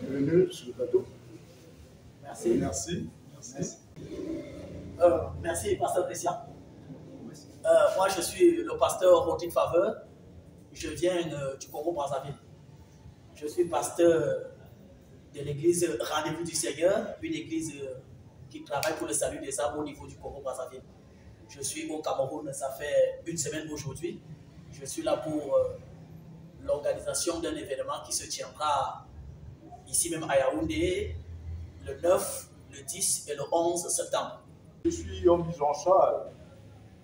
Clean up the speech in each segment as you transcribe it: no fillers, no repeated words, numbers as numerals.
Bienvenue sur le plateau. Merci. Merci. Merci, pasteur Christian. Moi, je suis le pasteur Rodrigue Faveur. Je viens du Congo-Brazzaville. Je suis pasteur de l'église Rendez-vous du Seigneur, une église qui travaille pour le salut des âmes au niveau du Congo-Brazzaville. Je suis au Cameroun, ça fait une semaine aujourd'hui. Je suis là pour l'organisation d'un événement qui se tiendra ici même à Yaoundé, le 9, le 10 et le 11 septembre. Je suis Homme Jean-Charles,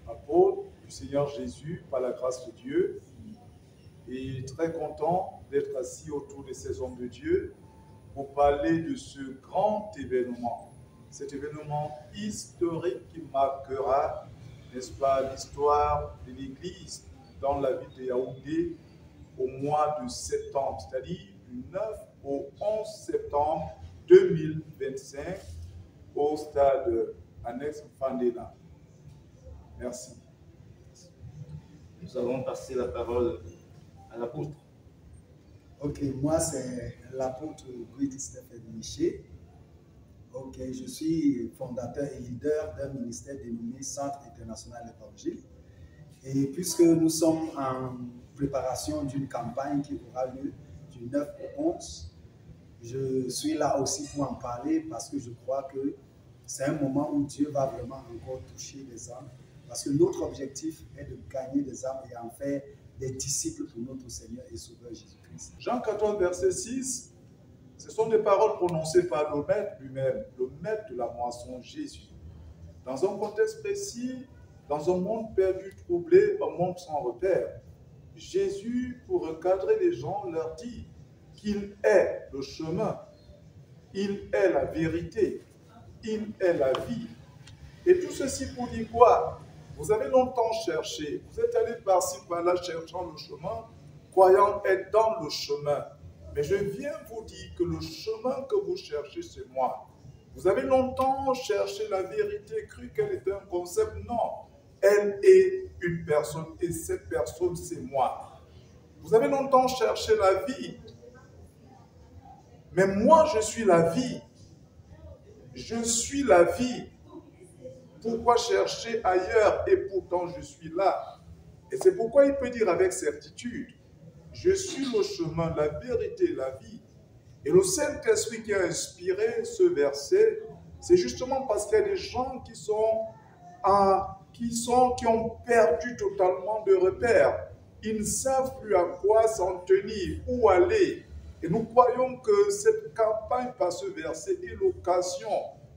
apôtre du Seigneur Jésus par la grâce de Dieu, et très content d'être assis autour de ces hommes de Dieu pour parler de ce grand événement, cet événement historique qui marquera, n'est-ce pas, l'histoire de l'Église dans la ville de Yaoundé au mois de septembre, c'est-à-dire du 9 au 11 septembre 2025 au stade annexe Fandena. Merci. Nous allons passer la parole à l'apôtre. Ok, moi c'est l'apôtre Guy Stéphane Miché. Ok, je suis fondateur et leader d'un ministère dénommé Centre International d'Évangile. Et puisque nous sommes en préparation d'une campagne qui aura lieu du 9 au 11, je suis là aussi pour en parler parce que je crois que c'est un moment où Dieu va vraiment encore toucher les âmes. Parce que notre objectif est de gagner des âmes et en faire des disciples pour notre Seigneur et Sauveur Jésus-Christ. Jean 14, verset 6, ce sont des paroles prononcées par le Maître lui-même, le Maître de la moisson, Jésus. Dans un contexte précis, dans un monde perdu, troublé, un monde sans repère, Jésus, pour recadrer les gens, leur dit qu'il est le chemin, il est la vérité, il est la vie. Et tout ceci pour dire quoi? Vous avez longtemps cherché, vous êtes allé par-ci, par-là, cherchant le chemin, croyant être dans le chemin. Mais je viens vous dire que le chemin que vous cherchez, c'est moi. Vous avez longtemps cherché la vérité, cru qu'elle était un concept. Non, elle est une personne et cette personne, c'est moi. Vous avez longtemps cherché la vie. Mais moi, je suis la vie. Je suis la vie. Pourquoi chercher ailleurs et pourtant je suis là? Et c'est pourquoi il peut dire avec certitude, je suis le chemin, la vérité, la vie. Et le Saint-Esprit qui a inspiré ce verset, c'est justement parce qu'il y a des gens qui ont perdu totalement de repères. Ils ne savent plus à quoi s'en tenir, où aller. Et nous croyons que cette campagne par ce verset est l'occasion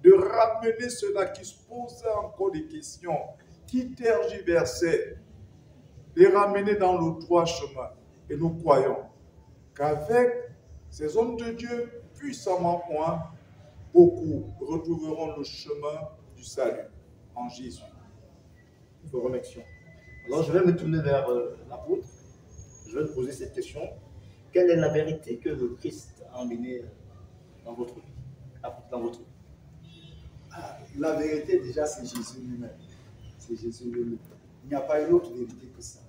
de ramener ceux-là qui se posaient encore des questions, qui tergiversaient, les ramener dans le droit chemin. Et nous croyons qu'avec ces hommes de Dieu puissamment points, beaucoup retrouveront le chemin du salut en Jésus. Nous vous remercions. Alors je vais me tourner vers l'apôtre. Je vais te poser cette question. Quelle est la vérité que le Christ a emmenée dans votre vie? Dans votre vie? La vérité, déjà, c'est Jésus lui-même. C'est Jésus lui-même. Il n'y a pas une autre vérité que ça.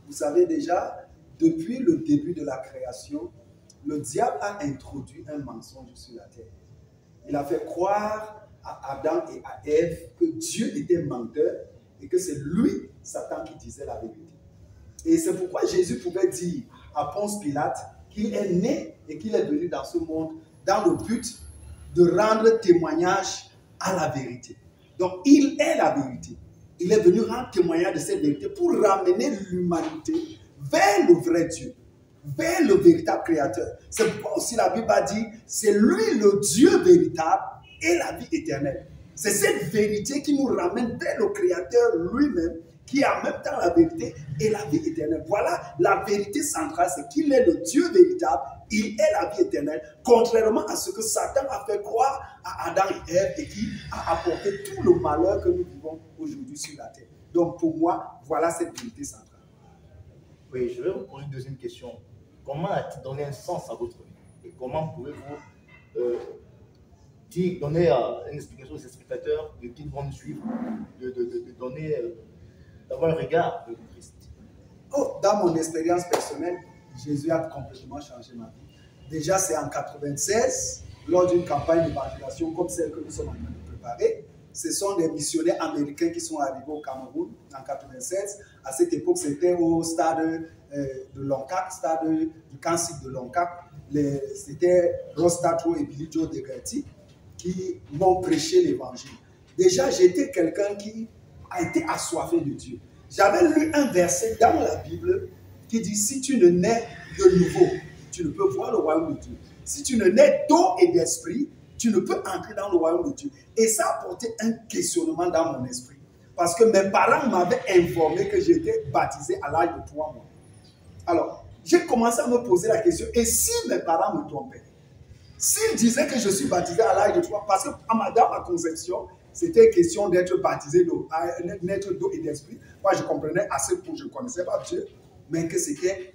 Vous savez déjà, depuis le début de la création, le diable a introduit un mensonge sur la terre. Il a fait croire à Adam et à Ève que Dieu était menteur et que c'est lui, Satan, qui disait la vérité. Et c'est pourquoi Jésus pouvait dire à Ponce Pilate qu'il est né et qu'il est venu dans ce monde dans le but de rendre témoignage à la vérité. Donc, il est la vérité. Il est venu rendre témoignage de cette vérité pour ramener l'humanité vers le vrai Dieu, vers le véritable Créateur. C'est pourquoi aussi la Bible a dit, c'est lui le Dieu véritable et la vie éternelle. C'est cette vérité qui nous ramène vers le Créateur lui-même, qui est en même temps la vérité et la vie éternelle. Voilà la vérité centrale, c'est qu'il est le Dieu véritable, il est la vie éternelle, contrairement à ce que Satan a fait croire à Adam et Ève et qui a apporté tout le malheur que nous vivons aujourd'hui sur la terre. Donc pour moi, voilà cette vérité centrale. Oui, je vais vous poser une deuxième question. Comment a-t-il donné un sens à votre vie? Et comment pouvez-vous donner une explication aux spectateurs de qui vont nous suivre, de donner, d'avoir un regard de Christ? Oh, dans mon expérience personnelle, Jésus a complètement changé ma vie. Déjà, c'est en 96, lors d'une campagne d'évangélisation comme celle que nous sommes en train de préparer. Ce sont des missionnaires américains qui sont arrivés au Cameroun en 96. À cette époque, c'était au stade de Loncac, stade du camp de Loncac. C'était Ross Tatro et Billy Joe Degerty qui m'ont prêché l'évangile. Déjà, j'étais quelqu'un qui a été assoiffé de Dieu. J'avais lu un verset dans la Bible qui dit « Si tu ne nais de nouveau, tu ne peux voir le royaume de Dieu. Si tu ne nais d'eau et d'esprit, tu ne peux entrer dans le royaume de Dieu. » Et ça a apporté un questionnement dans mon esprit. Parce que mes parents m'avaient informé que j'étais baptisé à l'âge de 3 mois. Alors, j'ai commencé à me poser la question, et si mes parents me trompaient? S'ils disaient que je suis baptisé à l'âge de 3 mois, parce que dans ma conception, c'était question d'être baptisé d'eau, naître d'eau et d'esprit. Moi, je comprenais assez pour, je ne connaissais pas Dieu, mais que c'était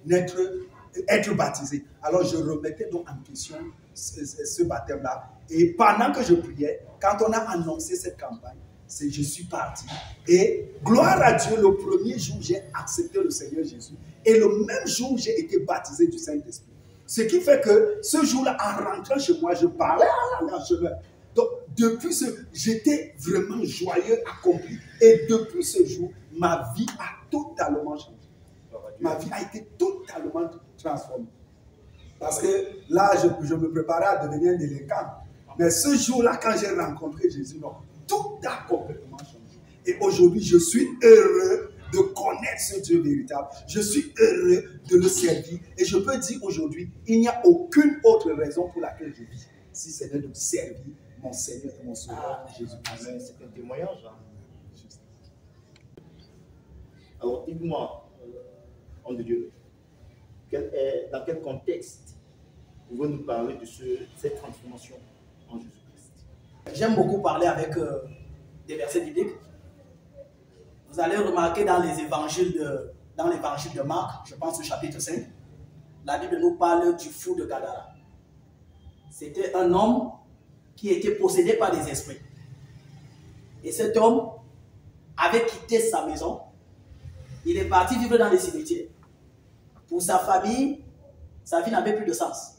être baptisé. Alors, je remettais donc en question ce baptême-là. Et pendant que je priais, quand on a annoncé cette campagne, je suis parti. Et gloire à Dieu, le premier jour, j'ai accepté le Seigneur Jésus. Et le même jour, j'ai été baptisé du Saint-Esprit. Ce qui fait que ce jour-là, en rentrant chez moi, je parlais à la chemin. Donc, depuis j'étais vraiment joyeux, accompli. Et depuis ce jour, ma vie a totalement changé. Ma vie a été totalement transformée. Parce que là, je me préparais à devenir un délinquant. Mais ce jour-là, quand j'ai rencontré Jésus, non, tout a complètement changé. Et aujourd'hui, je suis heureux de connaître ce Dieu véritable. Je suis heureux de le servir. Et je peux dire aujourd'hui, il n'y a aucune autre raison pour laquelle je vis, si ce n'est de servir mon Seigneur et mon Sauveur, Jésus-Christ. C'est un témoignage. Alors, dites-moi, homme de Dieu, dans quel contexte vous pouvez nous parler de cette transformation en Jésus-Christ? J'aime beaucoup parler avec des versets bibliques. Vous allez remarquer dans l'évangile de Marc, je pense au chapitre 5, la Bible nous parle du fou de Gadara. C'était un homme qui était possédé par des esprits. Et cet homme avait quitté sa maison. Il est parti vivre dans les cimetières. Pour sa famille, sa vie n'avait plus de sens.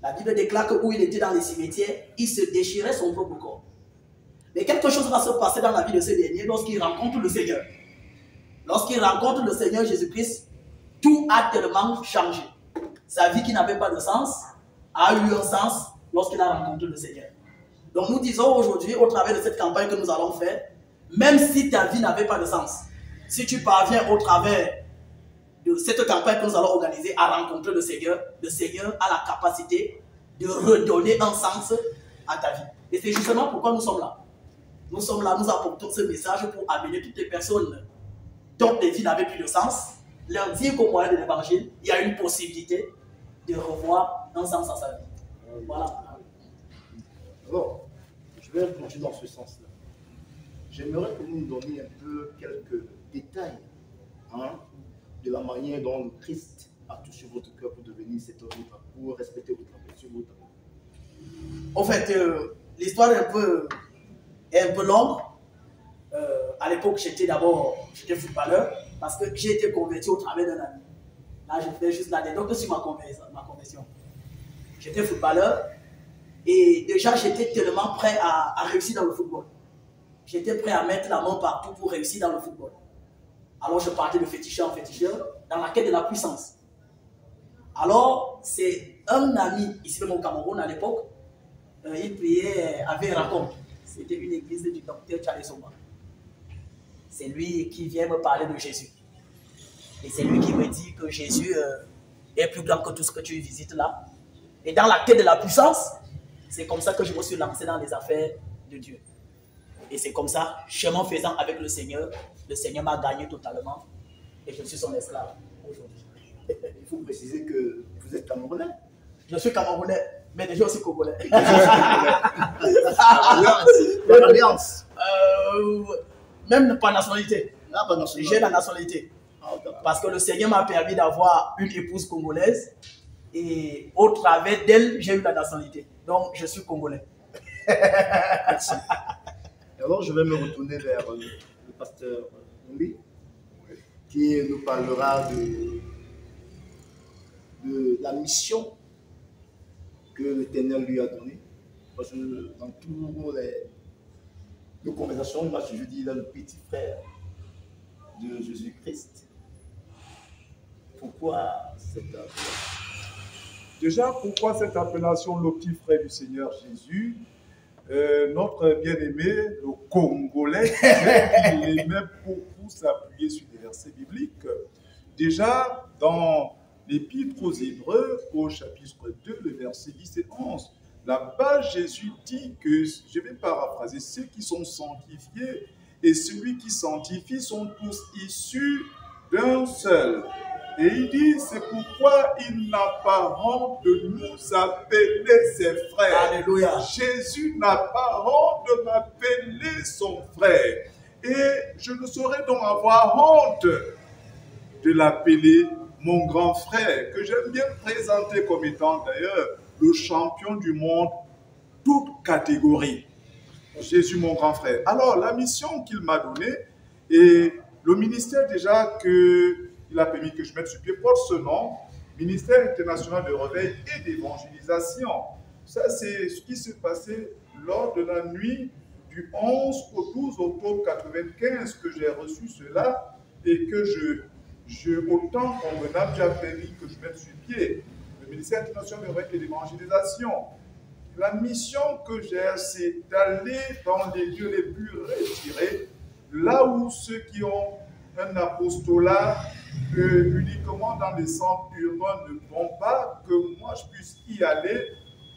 La Bible déclare que où il était dans les cimetières, il se déchirait son propre corps. Mais quelque chose va se passer dans la vie de ce dernier lorsqu'il rencontre le Seigneur. Lorsqu'il rencontre le Seigneur Jésus-Christ, tout a tellement changé. Sa vie qui n'avait pas de sens a eu un sens lorsqu'il a rencontré le Seigneur. Donc nous disons aujourd'hui, au travers de cette campagne que nous allons faire, même si ta vie n'avait pas de sens, si tu parviens au travers de cette campagne que nous allons organiser à rencontrer le Seigneur a la capacité de redonner un sens à ta vie. Et c'est justement pourquoi nous sommes là. Nous sommes là, nous apportons ce message pour amener toutes les personnes dont les vies n'avaient plus de sens, leur dire qu'au moyen de l'évangile, il y a une possibilité de revoir un sens à sa vie. Voilà. Alors, je vais continuer dans ce sens-là. J'aimerais que vous nous donniez un peu quelques détails de la manière dont le Christ a touché votre cœur pour devenir cet homme, pour respecter votre appel sur votre appel. En fait, l'histoire est un peu longue. À l'époque, j'étais footballeur parce que j'ai été converti au travers d'un ami. Là, je fais juste l'anecdote sur ma conversion. J'étais footballeur et déjà, j'étais tellement prêt à réussir dans le football. J'étais prêt à mettre la main partout pour réussir dans le football. Alors, je partais de féticheur en féticheur dans la quête de la puissance. Alors, c'est un ami, ici même au Cameroun à l'époque, il priait à Veracom. C'était une église du docteur Charles Soma. C'est lui qui vient me parler de Jésus. Et c'est lui qui me dit que Jésus est plus grand que tout ce que tu visites là. Et dans la quête de la puissance, c'est comme ça que je me suis lancé dans les affaires de Dieu. Et c'est comme ça, chemin faisant avec le Seigneur m'a gagné totalement. Et je suis son esclave aujourd'hui. Il faut préciser que vous êtes Camerounais. Je suis Camerounais, mais déjà aussi Congolais. L'alliance. Même pas nationalité. Ah, pas nationalité. J'ai la nationalité. Parce que le Seigneur m'a permis d'avoir une épouse congolaise. Et au travers d'elle, j'ai eu la nationalité. Donc, je suis Congolais. Merci. Alors, je vais me retourner vers le pasteur Numbi, qui nous parlera de la mission que l'Éternel lui a donné. Parce que dans toutes nos conversations, moi je dis, il est le petit frère de Jésus-Christ. Pourquoi cette appellation? Déjà, pourquoi cette appellation, le petit frère du Seigneur Jésus? Notre bien-aimé, le Congolais, il aimait beaucoup s'appuyer sur des versets bibliques. Déjà, dans l'Épître aux Hébreux, au chapitre 2, le verset 10 et 11, là-bas, Jésus dit que, je vais paraphraser, ceux qui sont sanctifiés et celui qui sanctifie sont tous issus d'un seul. Et il dit, c'est pourquoi il n'a pas honte de nous appeler ses frères. Alléluia. Jésus n'a pas honte de m'appeler son frère. Et je ne saurais donc avoir honte de l'appeler mon grand frère, que j'aime bien présenter comme étant d'ailleurs le champion du monde, toute catégorie. Jésus, mon grand frère. Alors, la mission qu'il m'a donnée et le ministère déjà qu'il a permis que je mette sur pied porte ce nom, Ministère international de réveil et d'évangélisation. Ça, c'est ce qui s'est passé lors de la nuit du 11 au 12 octobre 1995 que j'ai reçu cela et que autant convenable, j'ai permis que je mette sur pied le ministère international de réveil et d'évangélisation. La mission que j'ai, c'est d'aller dans les lieux les plus retirés, là où ceux qui ont un apostolat uniquement dans les centres urbains ne vont pas, que moi je puisse y aller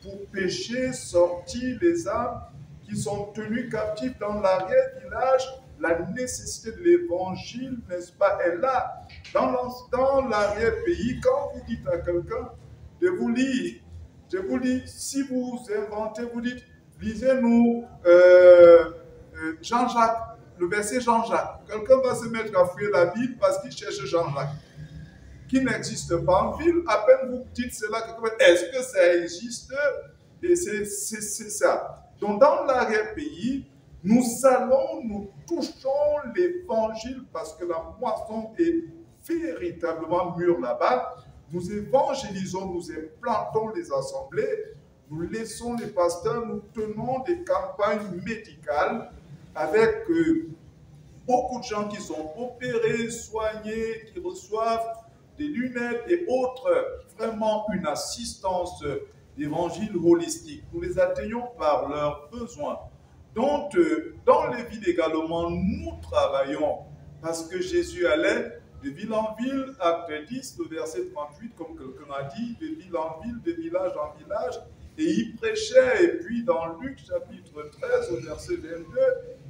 pour pêcher, sortir les âmes qui sont tenues captives dans l'arrière-village. La nécessité de l'évangile, n'est-ce pas, est là. Dans l'arrière-pays, quand vous dites à quelqu'un de vous lire, je vous dis, si vous inventez, vous dites, lisez-nous Jean-Jacques, le verset Jean-Jacques. Quelqu'un va se mettre à fouiller la Bible parce qu'il cherche Jean-Jacques, qui n'existe pas en ville. À peine vous dites cela, est-ce que ça existe? Et c'est ça. Donc dans l'arrière-pays, nous touchons l'évangile parce que la moisson est véritablement mûre là-bas. Nous évangélisons, nous implantons les assemblées, nous laissons les pasteurs, nous tenons des campagnes médicales avec beaucoup de gens qui sont opérés, soignés, qui reçoivent des lunettes et autres, vraiment une assistance d'évangile holistique. Nous les atteignons par leurs besoins. Donc, dans les villes également, nous travaillons parce que Jésus allait de ville en ville, acte 10, le verset 38, comme quelqu'un a dit, de ville en ville, de village en village, et il prêchait. Et puis dans Luc chapitre 13, au verset 22,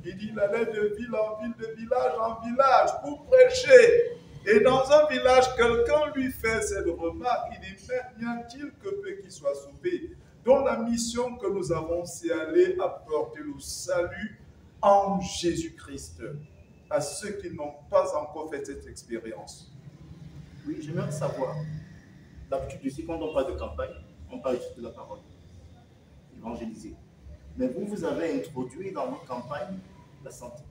il dit, il allait de ville en ville, de village en village, pour prêcher. Et dans un village, quelqu'un lui fait cette remarque, il dit, mais n'y a-t-il que peu qui soient sauvés? Donc la mission que nous avons, c'est aller apporter le salut en Jésus-Christ à ceux qui n'ont pas encore fait cette expérience. Oui, j'aimerais savoir, d'habitude ici, quand on parle de campagne, on parle juste de la parole, évangéliser. Mais vous avez introduit dans votre campagne la santé.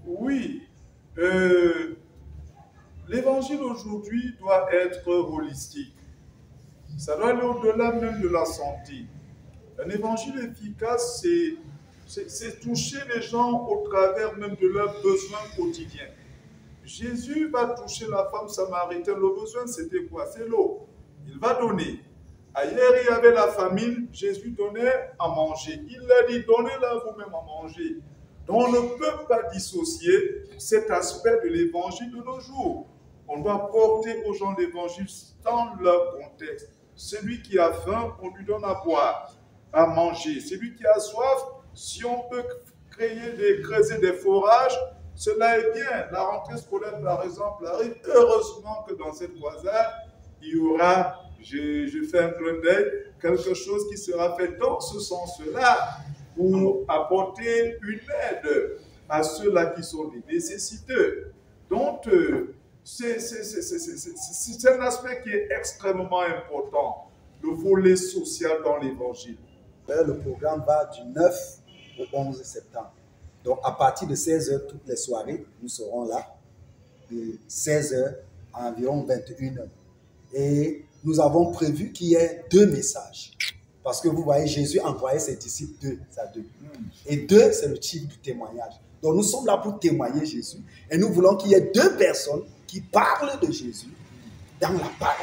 Oui, l'évangile aujourd'hui doit être holistique. Ça doit aller au-delà même de la santé. Un évangile efficace, c'est toucher les gens au travers même de leurs besoins quotidiens. Jésus va toucher la femme samaritaine. Le besoin, c'était quoi? C'est l'eau. Il va donner. Ailleurs, il y avait la famine. Jésus donnait à manger. Il a dit, donnez-la vous-même à manger. Donc, on ne peut pas dissocier cet aspect de l'évangile de nos jours. On doit porter aux gens l'évangile dans leur contexte. Celui qui a faim, on lui donne à boire, à manger. Celui qui a soif, si on peut creuser des forages, cela est bien. La rentrée scolaire, par exemple, arrive. Heureusement que dans cette croisade, il y aura, je fais un clin d'œil, quelque chose qui sera fait dans ce sens-là pour apporter une aide à ceux-là qui sont des nécessiteux. Donc, c'est un aspect qui est extrêmement important, le volet social dans l'évangile. Le programme va du 9 au 11 septembre. Donc, à partir de 16h, toutes les soirées, nous serons là, de 16h à environ 21h. Et nous avons prévu qu'il y ait 2 messages. Parce que vous voyez, Jésus envoyait ses disciples 2 à 2. Et 2, c'est le type du témoignage. Donc nous sommes là pour témoigner Jésus. Et nous voulons qu'il y ait 2 personnes qui parlent de Jésus dans la parole,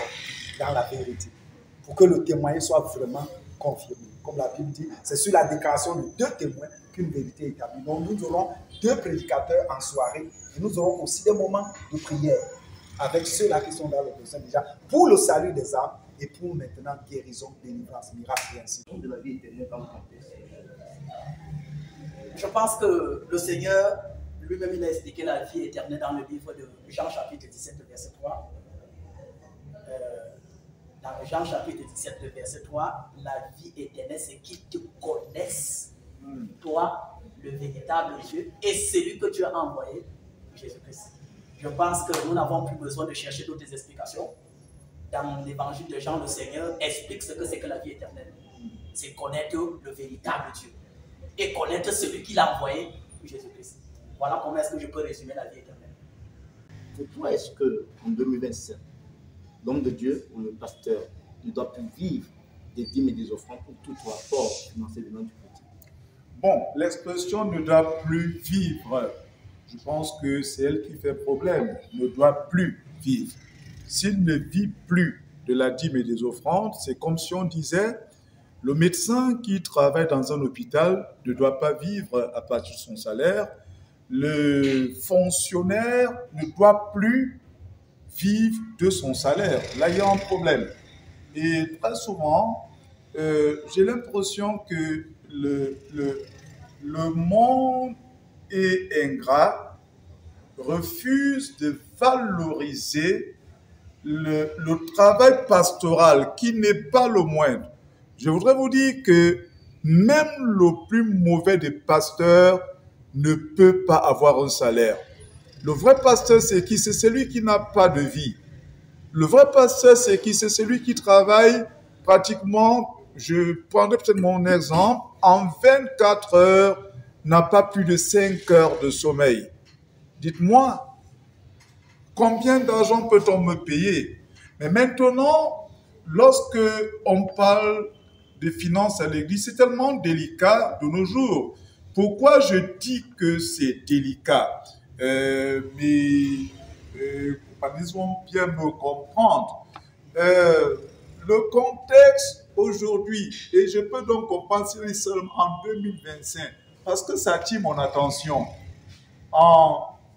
dans la vérité. Pour que le témoignage soit vraiment confirmé. Comme la Bible dit, c'est sur la déclaration de 2 témoins qu'une vérité est établie. Donc nous aurons 2 prédicateurs en soirée. Et nous aurons aussi des moments de prière avec ceux-là qui sont dans le besoin déjà, pour le salut des âmes et pour maintenant guérison, délivrance, miracle et ainsi de suite. De la vie éternelle dans le contexte. Je pense que le Seigneur lui-même il a expliqué la vie éternelle dans le livre de Jean chapitre 17 verset 3. Dans Jean chapitre 17 verset 3, la vie éternelle c'est qu'ils te connaissent, toi le véritable Dieu et celui que tu as envoyé, Jésus-Christ. Je pense que nous n'avons plus besoin de chercher d'autres explications. Dans l'évangile de Jean, le Seigneur explique ce que c'est que la vie éternelle. C'est connaître le véritable Dieu et connaître celui qui l'a envoyé, Jésus-Christ. Voilà comment est-ce que je peux résumer la vie éternelle. Pour toi, est-ce qu'en 2027, l'homme de Dieu ou le pasteur ne doit plus vivre des dîmes et des offrandes pour tout rapport financier venant du côté? Bon, l'expression ne doit plus vivre. Je pense que c'est elle qui fait problème. Ne doit plus vivre. S'il ne vit plus de la dîme et des offrandes, c'est comme si on disait le médecin qui travaille dans un hôpital ne doit pas vivre à partir de son salaire. Le fonctionnaire ne doit plus vivre de son salaire. Là, il y a un problème. Et très souvent, j'ai l'impression que le monde et ingrat refuse de valoriser le travail pastoral qui n'est pas le moindre. Je voudrais vous dire que même le plus mauvais des pasteurs ne peut pas avoir un salaire. Le vrai pasteur, c'est qui? C'est celui qui n'a pas de vie. Le vrai pasteur, c'est qui? C'est celui qui travaille pratiquement, je prendrai peut-être mon exemple, en 24 heures, n'a pas plus de 5 heures de sommeil. Dites-moi, combien d'argent peut-on me payer? Mais maintenant, lorsque on parle de finances à l'église, c'est tellement délicat de nos jours. Pourquoi je dis que c'est délicat? Mes compagnons vont bien me comprendre. Le contexte aujourd'hui, et je peux donc comprendre seulement en 2025, parce que ça attire mon attention.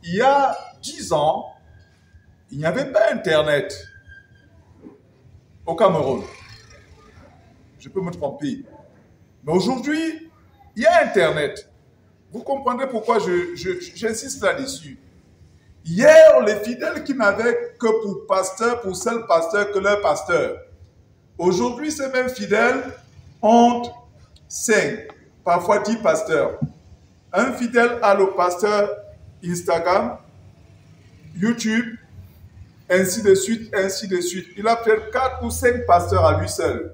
Il y a 10 ans, il n'y avait pas Internet au Cameroun. Je peux me tromper. Mais aujourd'hui, il y a Internet. Vous comprendrez pourquoi j'insiste là-dessus. Hier, les fidèles qui n'avaient que pour pasteur, pour seul pasteur que leur pasteur. Aujourd'hui, ces mêmes fidèles ont 5, parfois 10 pasteurs. Un fidèle a le pasteur Instagram, YouTube, ainsi de suite, ainsi de suite. Il a peut-être 4 ou 5 pasteurs à lui seul.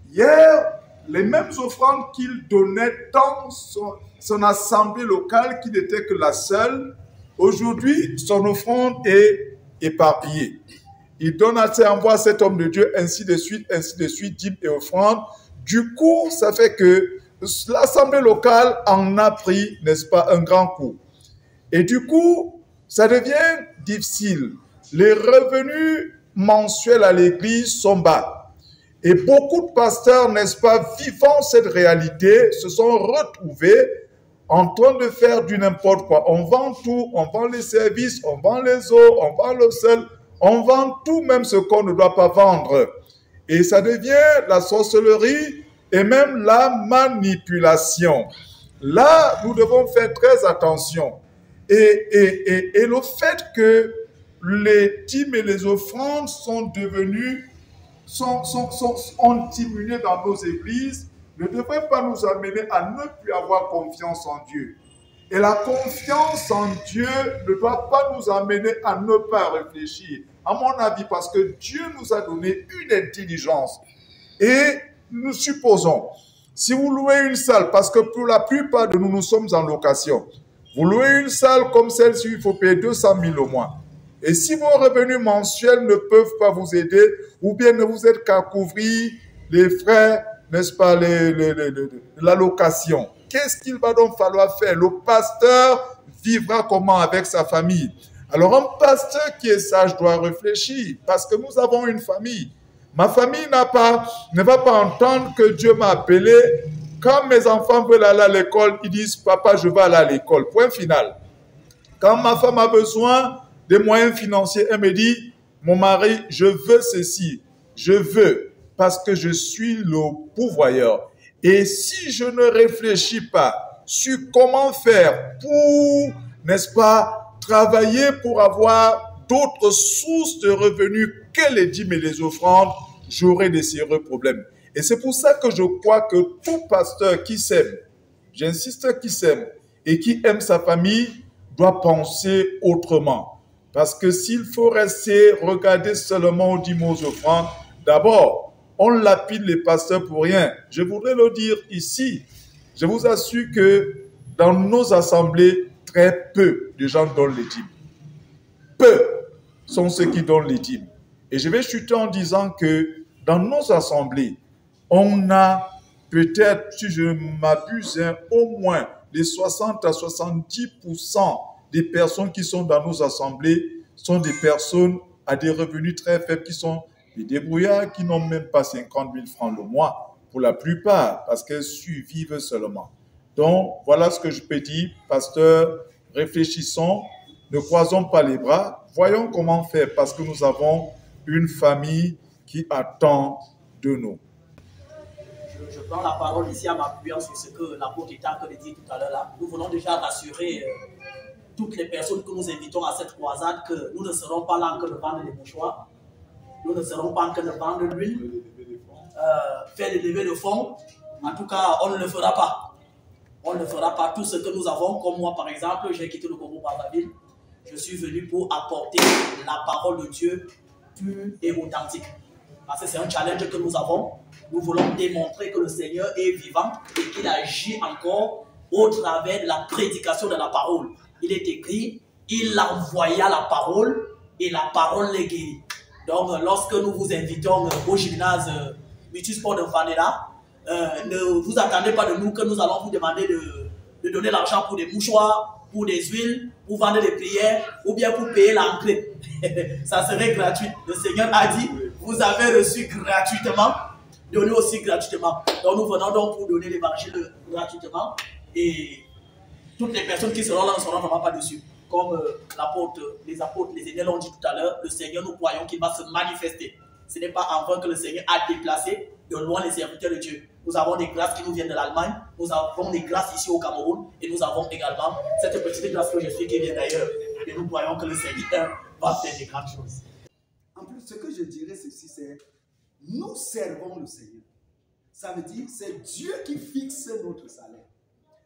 Hier, les mêmes offrandes qu'il donnait dans son assemblée locale, qui n'était que la seule, aujourd'hui, son offrande est éparpillée. Il donne à ses envois à cet homme de Dieu, ainsi de suite, dîmes et offrandes. Du coup, ça fait que l'assemblée locale en a pris, n'est-ce pas, un grand coup. Et du coup, ça devient difficile. Les revenus mensuels à l'église sont bas. Et beaucoup de pasteurs, n'est-ce pas, vivant cette réalité, se sont retrouvés en train de faire du n'importe quoi. On vend tout, on vend les services, on vend les eaux, on vend le sel, on vend tout, même ce qu'on ne doit pas vendre. Et ça devient la sorcellerie et même la manipulation. Là, nous devons faire très attention. Et le fait que les dîmes et les offrandes sont devenus, ont diminué dans nos églises, ne devrait pas nous amener à ne plus avoir confiance en Dieu. Et la confiance en Dieu ne doit pas nous amener à ne pas réfléchir, à mon avis, parce que Dieu nous a donné une intelligence. Et nous supposons, si vous louez une salle, parce que pour la plupart de nous, nous sommes en location, vous louez une salle comme celle-ci, il faut payer 200 000 au mois. Et si vos revenus mensuels ne peuvent pas vous aider, ou bien ne vous aident qu'à couvrir les frais, n'est-ce pas, la location, qu'est-ce qu'il va donc falloir faire? Le pasteur vivra comment avec sa famille? Alors un pasteur qui est sage doit réfléchir, parce que nous avons une famille. Ma famille ne va pas entendre que Dieu m'a appelé. Quand mes enfants veulent aller à l'école, ils disent « Papa, je vais aller à l'école ». Point final. Quand ma femme a besoin des moyens financiers, elle me dit « Mon mari, je veux ceci. Je veux parce que je suis le pourvoyeur. » Et si je ne réfléchis pas sur comment faire pour, n'est-ce pas, travailler pour avoir d'autres sources de revenus que les dîmes et les offrandes, j'aurai des sérieux problèmes. Et c'est pour ça que je crois que tout pasteur qui s'aime, j'insiste qui s'aime et qui aime sa famille, doit penser autrement. Parce que s'il faut rester, regarder seulement aux dîmes aux offrandes, d'abord, on lapide les pasteurs pour rien. Je voudrais le dire ici. Je vous assure que dans nos assemblées, très peu de gens donnent les dîmes. Peu sont ceux qui donnent les dîmes. Et je vais chuter en disant que dans nos assemblées, on a peut-être, si je m'abuse, au moins les 60 à 70% des personnes qui sont dans nos assemblées sont des personnes à des revenus très faibles, qui sont des débrouillards qui n'ont même pas 50 000 francs le mois, pour la plupart, parce qu'elles survivent seulement. Donc, voilà ce que je peux dire. Pasteur, réfléchissons, ne croisons pas les bras, voyons comment faire, parce que nous avons une famille qui attend de nous. Je prends la parole ici en m'appuyant sur ce que l'apôtre Itaque dit tout à l'heure là. Nous voulons déjà rassurer toutes les personnes que nous invitons à cette croisade que nous ne serons pas là en train de vendre les mouchoirs. Nous ne serons pas en train de vendre l'huile, faire des levées de fonds. En tout cas, on ne le fera pas. On ne fera pas tout ce que nous avons. Comme moi, par exemple, j'ai quitté le Congo-Brazzaville. Je suis venu pour apporter la parole de Dieu pure et authentique. Parce que c'est un challenge que nous avons. Nous voulons démontrer que le Seigneur est vivant et qu'il agit encore au travers de la prédication de la parole. Il est écrit, il envoya la parole et la parole les guérit. Donc, lorsque nous vous invitons au gymnase Multisport de Vanilla, ne vous attendez pas de nous que nous allons vous demander de donner l'argent pour des mouchoirs, pour des huiles, pour vendre des prières ou bien pour payer l'entrée. Ça serait gratuit. Le Seigneur a dit, vous avez reçu gratuitement, donnez aussi gratuitement. Donc, nous venons donc pour donner l'évangile gratuitement et toutes les personnes qui seront là ne seront vraiment pas dessus. Comme les apôtres, les aînés l'ont dit tout à l'heure, le Seigneur, nous croyons qu'il va se manifester. Ce n'est pas en vain que le Seigneur a déplacé de loin les serviteurs de Dieu. Nous avons des grâces qui nous viennent de l'Allemagne, nous avons des grâces ici au Cameroun, et nous avons également cette petite grâce que je suis qui vient d'ailleurs. Et nous croyons que le Seigneur va faire des grandes choses. En plus, ce que je dirais ceci, c'est nous servons le Seigneur. Ça veut dire c'est Dieu qui fixe notre salaire.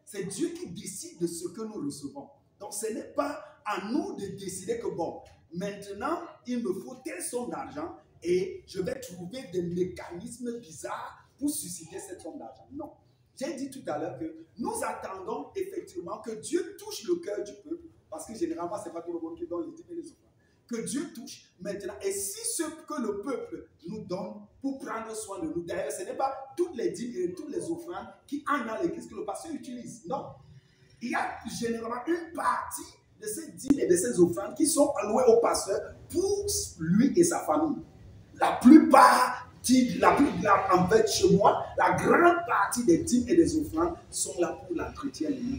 C'est Dieu qui décide de ce que nous recevons. Donc, ce n'est pas à nous de décider que, bon, maintenant, il me faut telle somme d'argent et je vais trouver des mécanismes bizarres pour susciter cette somme d'argent. Non. J'ai dit tout à l'heure que nous attendons effectivement que Dieu touche le cœur du peuple, parce que généralement, ce n'est pas tout le monde qui donne les dîmes et les offrandes. Que Dieu touche maintenant. Et si ce que le peuple nous donne pour prendre soin de nous, d'ailleurs, ce n'est pas toutes les dîmes et toutes les offrandes qui entrent dans l'église que le pasteur utilise. Non. Il y a généralement une partie de ces dîmes et de ces offrandes qui sont allouées au pasteur pour lui et sa famille. La plupart, en fait, chez moi, la grande partie des dîmes et des offrandes sont là pour l'entretien de nous.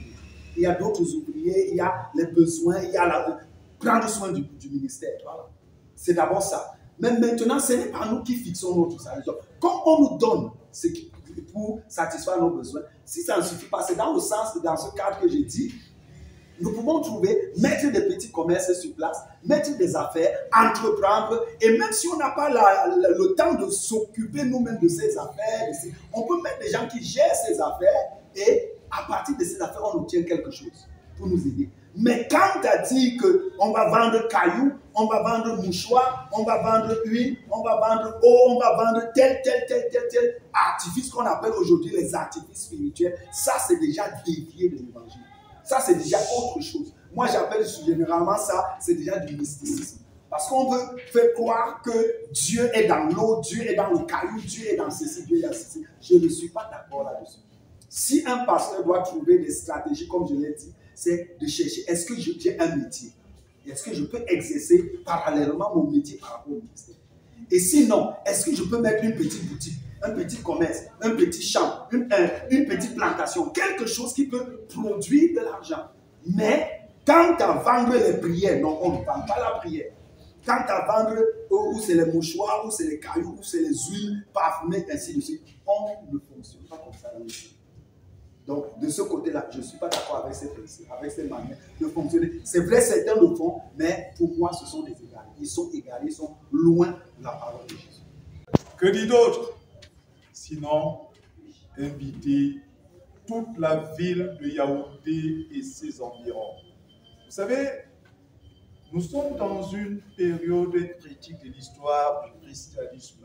Il y a d'autres ouvriers, il y a les besoins, il y a prendre soin du ministère. Voilà. C'est d'abord ça. Mais maintenant, ce n'est pas nous qui fixons notre salaire. Comme on nous donne ce qui, pour satisfaire nos besoins, si ça ne suffit pas, c'est dans le sens, dans ce cadre que j'ai dit, nous pouvons trouver, mettre des petits commerces sur place, mettre des affaires, entreprendre, et même si on n'a pas le temps de s'occuper nous-mêmes de ces affaires, on peut mettre des gens qui gèrent ces affaires, et à partir de ces affaires, on obtient quelque chose pour nous aider. Mais quand tu as dit qu'on va vendre cailloux, on va vendre mouchoirs, on va vendre huile, on va vendre eau, on va vendre tel artifice qu'on appelle aujourd'hui les artifices spirituels, ça c'est déjà dévié de l'évangile. Ça c'est déjà autre chose. Moi j'appelle généralement ça, c'est déjà du mysticisme. Parce qu'on veut faire croire que Dieu est dans l'eau, Dieu est dans le caillou, Dieu est dans ceci, Dieu est dans ceci. Je ne suis pas d'accord là-dessus. Si un pasteur doit trouver des stratégies, comme je l'ai dit, c'est de chercher, est-ce que j'ai un métier? Est-ce que je peux exercer parallèlement mon métier par rapport au ministère? Et sinon, est-ce que je peux mettre une petite boutique, un petit commerce, un petit champ, une petite plantation, quelque chose qui peut produire de l'argent? Mais quant à vendre les prières, non, on ne vend pas la prière. Quant à vendre où c'est les mouchoirs, où c'est les cailloux, où c'est les huiles parfumées, ainsi de suite, on ne fonctionne pas comme ça dans le pays. Donc, de ce côté-là, je ne suis pas d'accord avec ces manières de fonctionner. C'est vrai, certains le font, mais pour moi, ce sont des égarés. Ils sont égarés, ils sont loin de la parole de Jésus. Que dit d'autre? Sinon, inviter toute la ville de Yaoundé et ses environs. Vous savez, nous sommes dans une période critique de l'histoire du christianisme.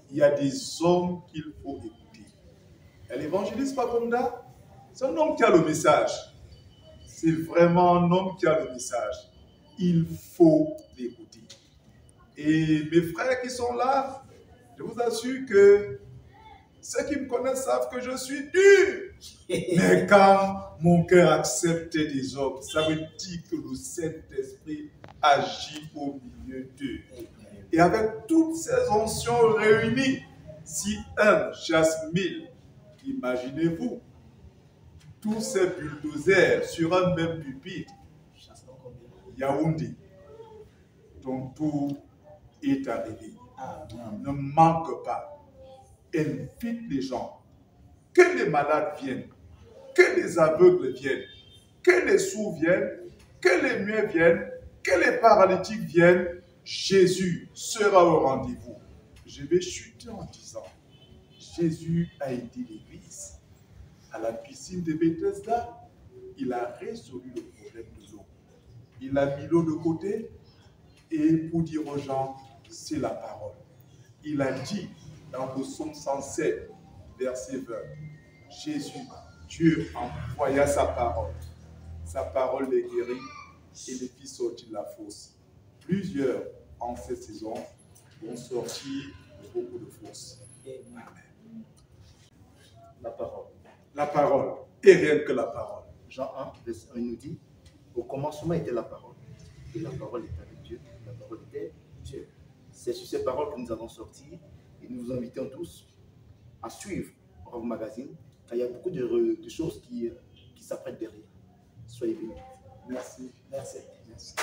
Il y a des hommes qu'il faut écouter. Et l'évangéliste Pakonda, c'est un homme qui a le message. C'est vraiment un homme qui a le message. Il faut l'écouter. Et mes frères qui sont là, je vous assure que ceux qui me connaissent savent que je suis dur. Mais quand mon cœur accepte des hommes, ça veut dire que le Saint-Esprit agit au milieu d'eux. Et avec toutes ces oncions réunies, si un chasse 1000, imaginez-vous, tous ces bulldozers sur un même pupitre, Yaoundé, ton tour est arrivé. Ne manque pas. Invite les gens. Que les malades viennent, que les aveugles viennent, que les sourds viennent, que les muets viennent, que les paralytiques viennent. Jésus sera au rendez-vous. Je vais chuter en disant, Jésus a été l'église. À la piscine de Bethesda, il a résolu le problème de l'eau. Il a mis l'eau de côté et pour dire aux gens, c'est la parole. Il a dit dans le psaume 107, verset 20, Jésus, Dieu envoya sa parole. Sa parole les guérit et les fit sortir de la fosse. Plusieurs en cette saison vont sortir de beaucoup de fosses. Amen. La parole. La parole, et rien que la parole. Jean 1, verset 1, il nous dit, au commencement était la parole, et la parole était avec Dieu, la parole était Dieu. C'est sur ces paroles que nous allons sortir, et nous vous invitons tous à suivre Rove Magazine, car il y a beaucoup de choses qui s'apprêtent derrière. Soyez bénis. Merci. Merci. Merci.